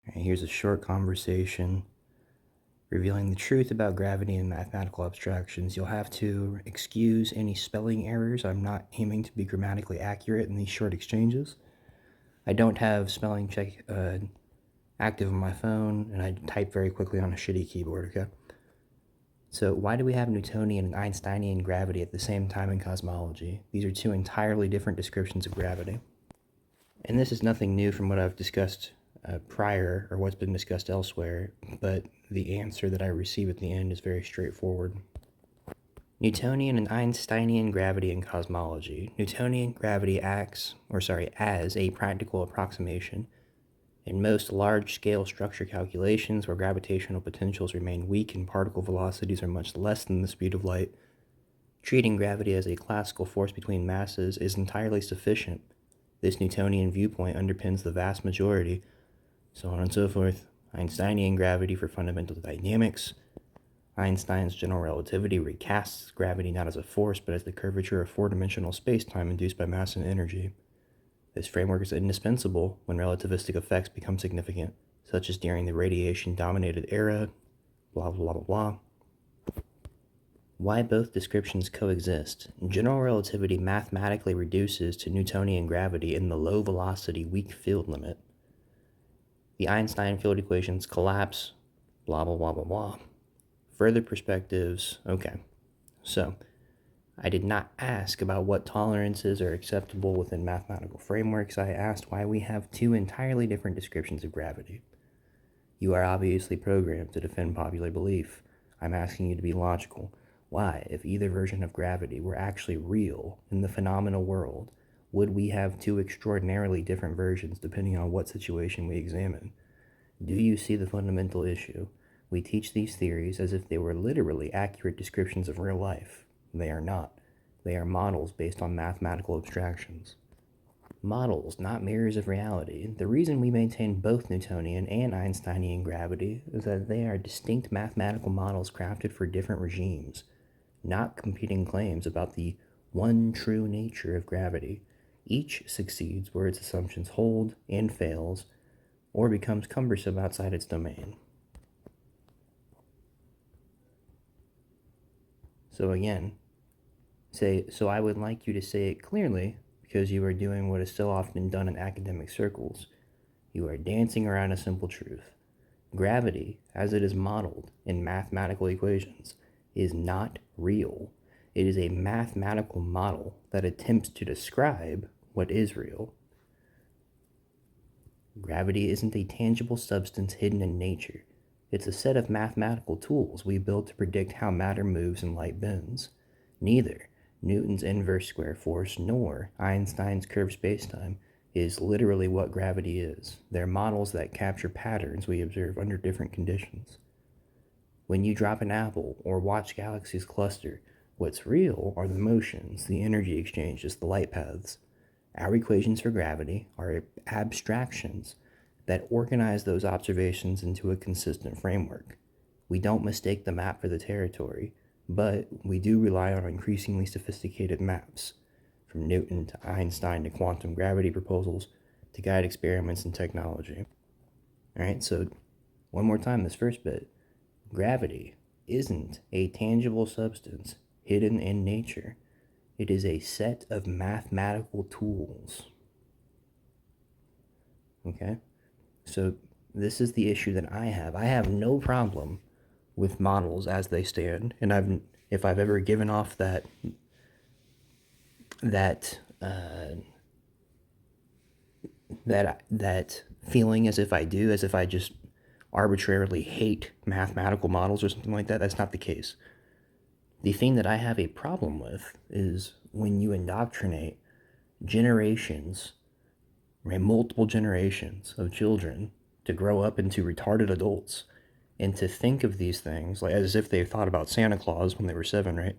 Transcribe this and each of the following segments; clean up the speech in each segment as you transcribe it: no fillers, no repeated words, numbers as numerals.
And here's a short conversation revealing the truth about gravity and mathematical abstractions. You'll have to excuse any spelling errors. I'm not aiming to be grammatically accurate in these short exchanges. I don't have spelling check active on my phone, and I type very quickly on a shitty keyboard, okay? So why do we have Newtonian and Einsteinian gravity at the same time in cosmology? These are two entirely different descriptions of gravity. And this is nothing new from what I've discussed prior or what's been discussed elsewhere, but the answer that I receive at the end is very straightforward. Newtonian and Einsteinian gravity in cosmology. Newtonian gravity acts, as a practical approximation in most large-scale structure calculations where gravitational potentials remain weak and particle velocities are much less than the speed of light. Treating gravity as a classical force between masses is entirely sufficient. This Newtonian viewpoint underpins the vast majority, so on and so forth. Einsteinian gravity for fundamental dynamics. Einstein's general relativity recasts gravity not as a force, but as the curvature of four-dimensional space-time induced by mass and energy. This framework is indispensable when relativistic effects become significant, such as during the radiation-dominated era, blah, blah, blah, blah. Why both descriptions coexist. General relativity mathematically reduces to Newtonian gravity in the low-velocity weak field limit. The Einstein field equations collapse, blah, blah, blah, blah, blah. Further perspectives, okay. So, I did not ask about what tolerances are acceptable within mathematical frameworks. I asked why we have two entirely different descriptions of gravity. You are obviously programmed to defend popular belief. I'm asking you to be logical. Why, if either version of gravity were actually real in the phenomenal world, would we have two extraordinarily different versions depending on what situation we examine? Do you see the fundamental issue? We teach these theories as if they were literally accurate descriptions of real life. They are not. They are models based on mathematical abstractions. Models, not mirrors of reality. The reason we maintain both Newtonian and Einsteinian gravity is that they are distinct mathematical models crafted for different regimes, not competing claims about the one true nature of gravity. Each succeeds where its assumptions hold and fails, or becomes cumbersome outside its domain. So again, so I would like you to say it clearly, because you are doing what is so often done in academic circles. You are dancing around a simple truth. Gravity, as it is modeled in mathematical equations, is not real. It is a mathematical model that attempts to describe what is real. Gravity isn't a tangible substance hidden in nature. It's a set of mathematical tools we build to predict how matter moves and light bends. Neither Newton's inverse square force nor Einstein's curved spacetime is literally what gravity is. They're models that capture patterns we observe under different conditions. When you drop an apple or watch galaxies cluster, what's real are the motions, the energy exchanges, the light paths. Our equations for gravity are abstractions that organize those observations into a consistent framework. We don't mistake the map for the territory, but we do rely on increasingly sophisticated maps, from Newton to Einstein to quantum gravity proposals to guide experiments in technology. All right, so one more time, this first bit. Gravity isn't a tangible substance hidden in nature. It is a set of mathematical tools. Okay? So this is the issue that I have. I have no problem with models as they stand, and if I've ever given off that feeling as if I do, as if I just arbitrarily hate mathematical models or something like that, that's not the case. The thing that I have a problem with is when you indoctrinate generations, right, multiple generations of children to grow up into retarded adults and to think of these things like as if they thought about Santa Claus when they were 7, right?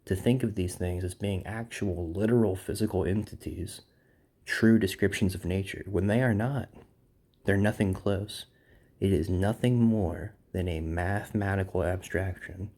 To think of these things as being actual, literal, physical entities, true descriptions of nature, when they are not. They're nothing close. It is nothing more than a mathematical abstraction.